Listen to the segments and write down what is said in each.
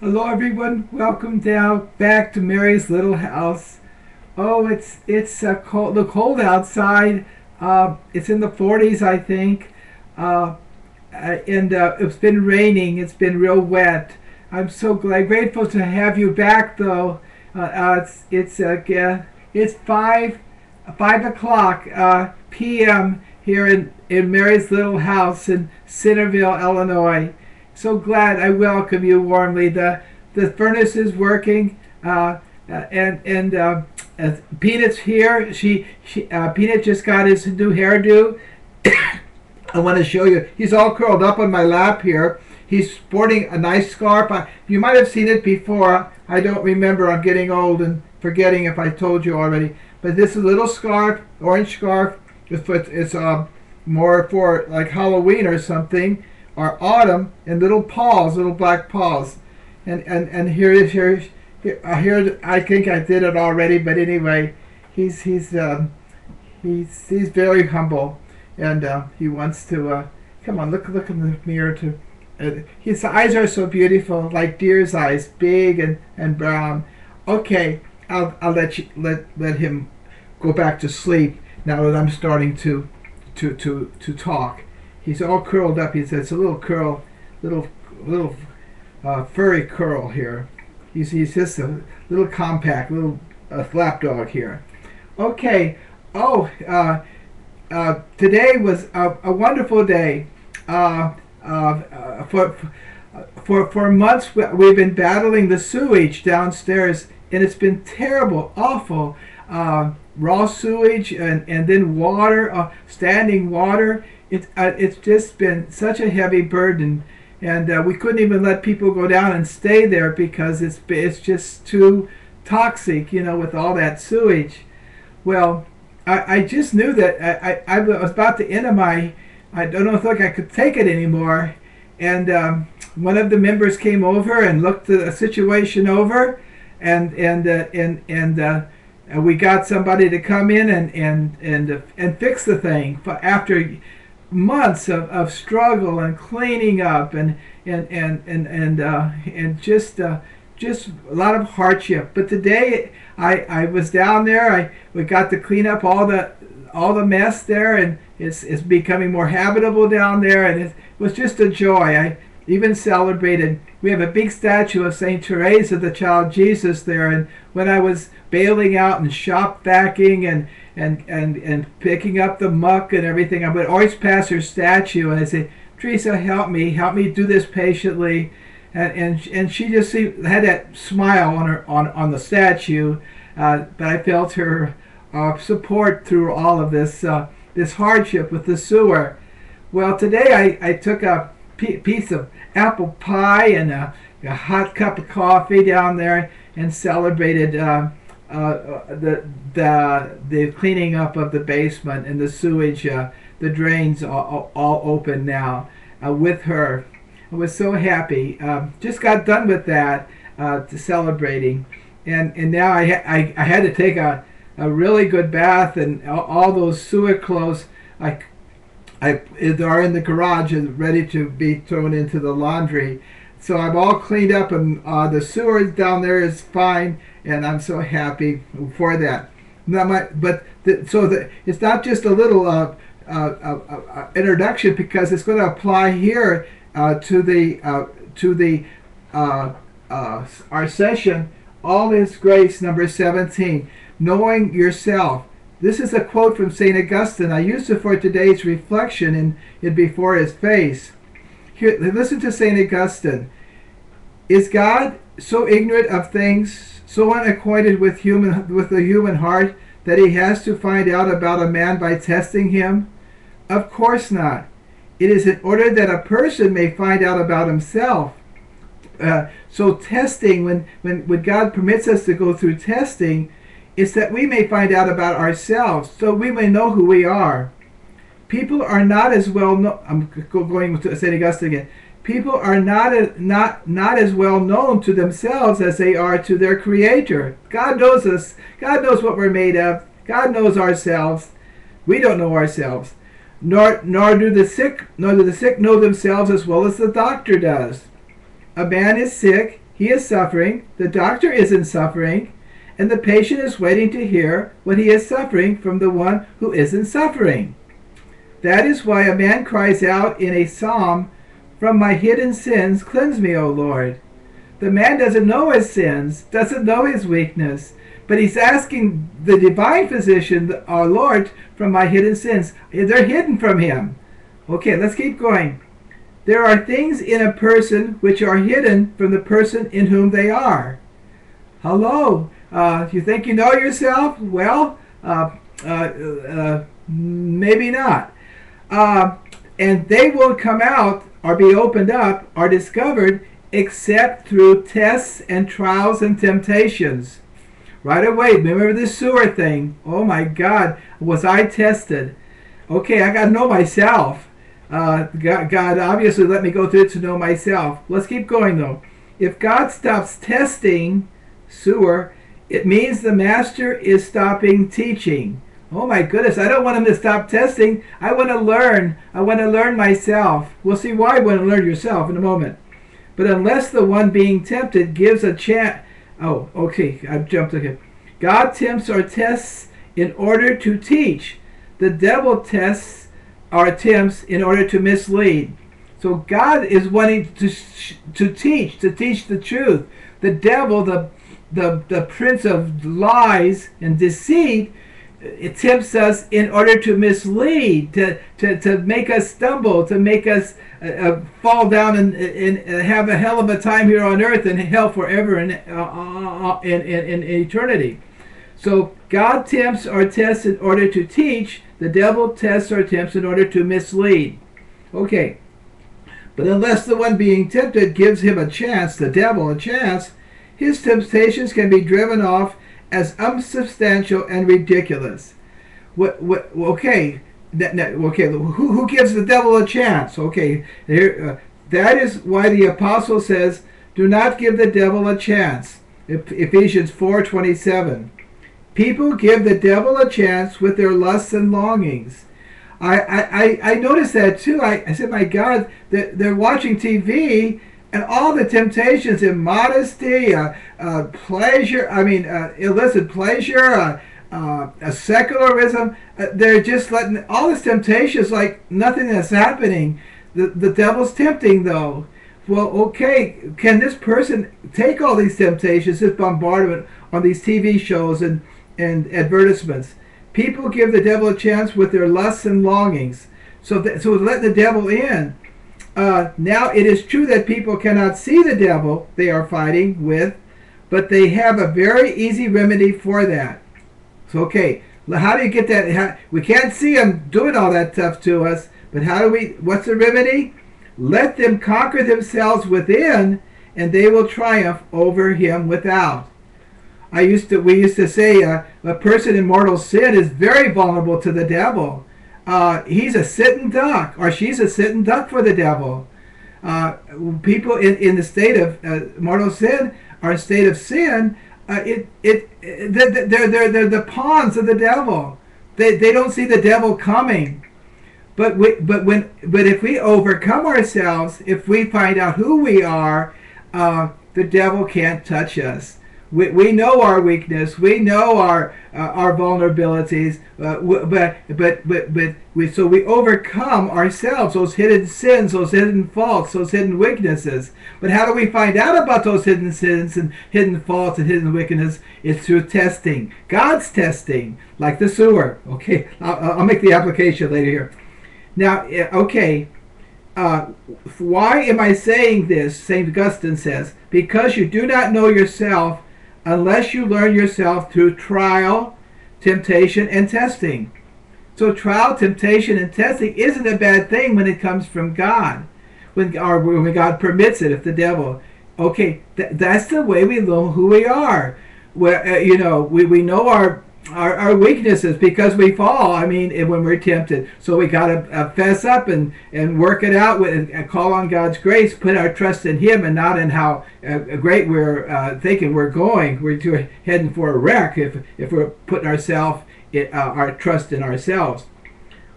Hello everyone, welcome down back to Mary's little house. Oh, it's cold, the cold outside. It's in the 40s, I think, and it's been raining. It's been real wet. I'm so grateful to have you back, though. It's 5 o'clock p.m. here in Mary's little house in Centerville, Illinois. So glad I welcome you warmly. The furnace is working, and Peanut's here. Peanut just got his new hairdo. I want to show you. He's all curled up on my lap here. He's sporting a nice scarf. You might have seen it before. I don't remember. I'm getting old and forgetting if I told you already. But this is a little scarf, orange scarf. It's more for like Halloween or something, or autumn, and little paws, little black paws. And here I think I did it already, but anyway, he's very humble, and he wants to come on, look in the mirror to. His eyes are so beautiful, like deer's eyes, big and brown. Okay, I'll let him go back to sleep now that I'm starting to talk. He's all curled up. It's a little curl, little furry curl here. He's just a little compact, little lapdog here. Okay. Oh, today was a wonderful day. For months we've been battling the sewage downstairs, and it's been terrible, awful. Raw sewage and then water, standing water. It's just been such a heavy burden, and we couldn't even let people go down and stay there because it's just too toxic, with all that sewage. Well, I just knew that I was about to end of I don't think I could take it anymore, and one of the members came over and looked the situation over, and we got somebody to come in and fix the thing after months of struggle and cleaning up and just a lot of hardship. But today I was down there. We got to clean up all the mess there, and it's becoming more habitable down there, and it was just a joy. I even celebrated. We have a big statue of Saint Teresa, the Child Jesus, there, and when I was bailing out and shop vacuuming and picking up the muck and everything, I would always pass her statue, and I say, "Teresa, help me do this patiently," and she just had that smile on the statue, but I felt her support through all of this hardship with the sewer. Well, today I took a piece of apple pie and a hot cup of coffee down there and celebrated the cleaning up of the basement and the sewage, the drains all open now with her. I was so happy. Just got done with that, celebrating, and now I had to take a really good bath, and all those sewer clothes are in the garage and ready to be thrown into the laundry. So I'm all cleaned up, and the sewer down there is fine, and I'm so happy for that. It's not just a little introduction, because it's going to apply here to our session. All is grace, number 17, knowing yourself. This is a quote from St. Augustine. I used it for today's reflection in Before His Face. Here, listen to St. Augustine. Is God so ignorant of things, so unacquainted with the human heart, that he has to find out about a man by testing him? Of course not. It is in order that a person may find out about himself. So testing, when God permits us to go through testing, it's that we may find out about ourselves, so we may know who we are. People are not as well known. I'm going to St. Augustine again. People are not as well known to themselves as they are to their Creator. God knows us. God knows what we're made of. God knows ourselves. We don't know ourselves. Nor do the sick know themselves as well as the doctor does. A man is sick. he is suffering, the doctor isn't suffering, and the patient is waiting to hear what he is suffering from the one who isn't suffering. That is why a man cries out in a psalm, "From my hidden sins, cleanse me, O Lord." The man doesn't know his sins, doesn't know his weakness, but he's asking the divine physician, our Lord, from my hidden sins. They're hidden from him. Okay, let's keep going. There are things in a person which are hidden from the person in whom they are. Hello. You think you know yourself? Well, maybe not. And they won't come out or be opened up or discovered except through tests and trials and temptations. Right away, remember the sewer thing. Oh my God, was I tested? Okay, I got to know myself. God obviously let me go through it to know myself. Let's keep going though. If God stops testing sewer, it means the master is stopping teaching. Oh my goodness, I don't want him to stop testing. I want to learn. I want to learn myself. We'll see why you want to learn yourself in a moment. But unless the one being tempted gives a chance... Oh, okay, I've jumped ahead. God tempts or tests in order to teach. The devil tests or attempts in order to mislead. So God is wanting to teach the truth. The devil, the prince of lies and deceit, it tempts us in order to mislead, to make us stumble, to make us fall down and have a hell of a time here on earth and hell forever in eternity. So God tempts or tests in order to teach. The devil tests or tempts in order to mislead. Okay. But unless the one being tempted gives him a chance, the devil a chance, his temptations can be driven off as unsubstantial and ridiculous. Okay, who gives the devil a chance? Okay, that is why the apostle says, "Do not give the devil a chance." Ephesians 4:27. People give the devil a chance with their lusts and longings. I noticed that too. I said, my God, they're watching TV. And all the temptations, immodesty, pleasure, illicit pleasure, secularism, they're just letting all these temptations like nothing that's happening. The devil's tempting though. Well, okay, can this person take all these temptations, this bombardment on these TV shows and advertisements? People give the devil a chance with their lusts and longings. So let the devil in. Now it is true that people cannot see the devil they are fighting with, but they have a very easy remedy for that. So okay, how do you get that? We can't see him doing all that stuff to us, but what's the remedy? Let them conquer themselves within, and they will triumph over him without. We used to say a person in mortal sin is very vulnerable to the devil. He's a sitting duck, or she's a sitting duck for the devil. People in the state of mortal sin or a state of sin, they're the pawns of the devil. They don't see the devil coming. But if we overcome ourselves, if we find out who we are, the devil can't touch us. We know our weakness. We know our vulnerabilities. So we overcome ourselves, those hidden sins, those hidden faults, those hidden weaknesses. But how do we find out about those hidden sins and hidden faults and hidden wickedness? It's through testing. God's testing, like the sewer. Okay, I'll make the application later here. Now, okay. Why am I saying this? St. Augustine says, because you do not know yourself unless you learn yourself through trial, temptation, and testing. So trial, temptation, and testing isn't a bad thing when it comes from God, when God permits it. If the devil, okay, that's the way we know who we are. Where we know our weaknesses because we fall. When we're tempted, so we gotta fess up and work it out and call on God's grace, put our trust in Him and not in how great we're thinking we're going. We're heading for a wreck if we're putting our trust in ourselves.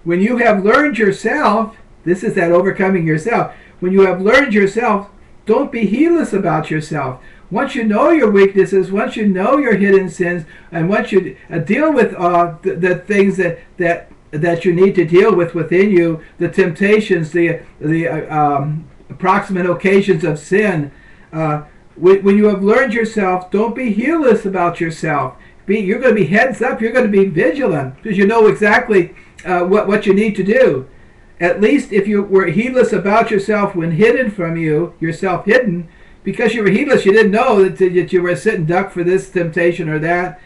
When you have learned yourself, this is that overcoming yourself. When you have learned yourself, don't be heedless about yourself. Once you know your weaknesses, once you know your hidden sins, and once you deal with the things that you need to deal with within you, the temptations, the approximate occasions of sin, when you have learned yourself, don't be heedless about yourself. You're going to be heads up. You're going to be vigilant because you know exactly what you need to do. At least if you were heedless about yourself when hidden from you, yourself hidden, because you were heedless, you didn't know that you were a sitting duck for this temptation or that.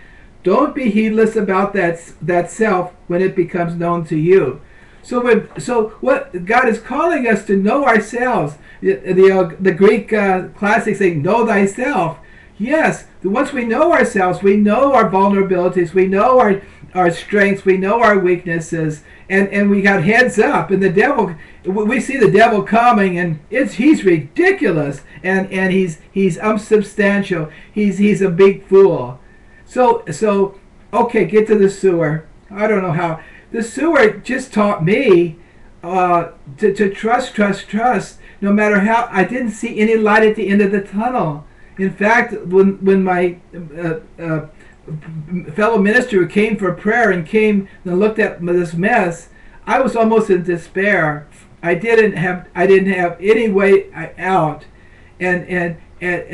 Don't be heedless about that self when it becomes known to you. So what God is calling us to know ourselves. The Greek classics say, know thyself. Yes, once we know ourselves, we know our vulnerabilities, we know our strengths, we know our weaknesses, and we got heads up. And the devil, we see the devil coming, and he's ridiculous, and he's unsubstantial. He's a big fool. So okay, get to the sewer. I don't know how. The sewer just taught me to trust, no matter how. I didn't see any light at the end of the tunnel. In fact, when my fellow minister came for prayer and came and looked at this mess, I was almost in despair. I didn't have any way out, and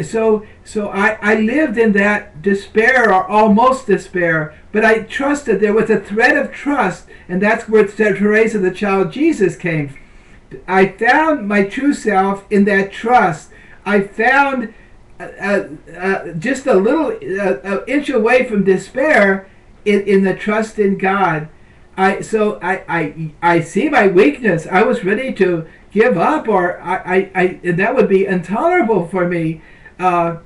so I lived in that despair or almost despair. But I trusted. There was a thread of trust, and that's where Teresa, the child Jesus, came. I found my true self in that trust. I found just a little inch away from despair in the trust in God. I see my weakness. I was ready to give up, or and that would be intolerable for me. But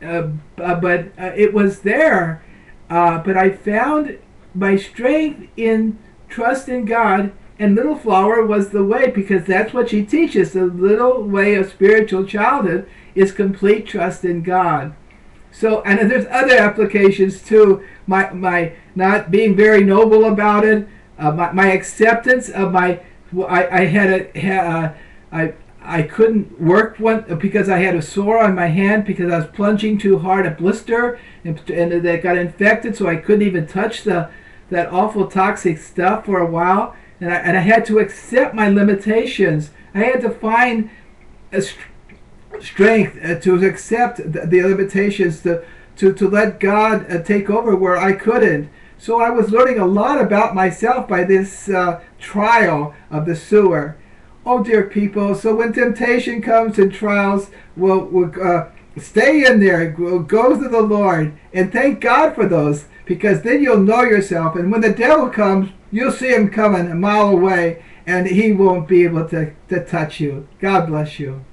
it was there. But I found my strength in trust in God, and Little Flower was the way, because that's what she teaches. The little way of spiritual childhood is complete trust in God. So, and there's other applications too. My not being very noble about it, my acceptance of my. I couldn't work one because I had a sore on my hand because I was plunging too hard, a blister, and that got infected, so I couldn't even touch that awful toxic stuff for a while. And I had to accept my limitations. I had to find a strength to accept the limitations, to let God take over where I couldn't. So I was learning a lot about myself by this trial of the sewer. Oh, dear people, so when temptation comes and trials, we'll stay in there, we'll go to the Lord, and thank God for those, because then you'll know yourself. And when the devil comes, you'll see him coming a mile away, and he won't be able to touch you. God bless you.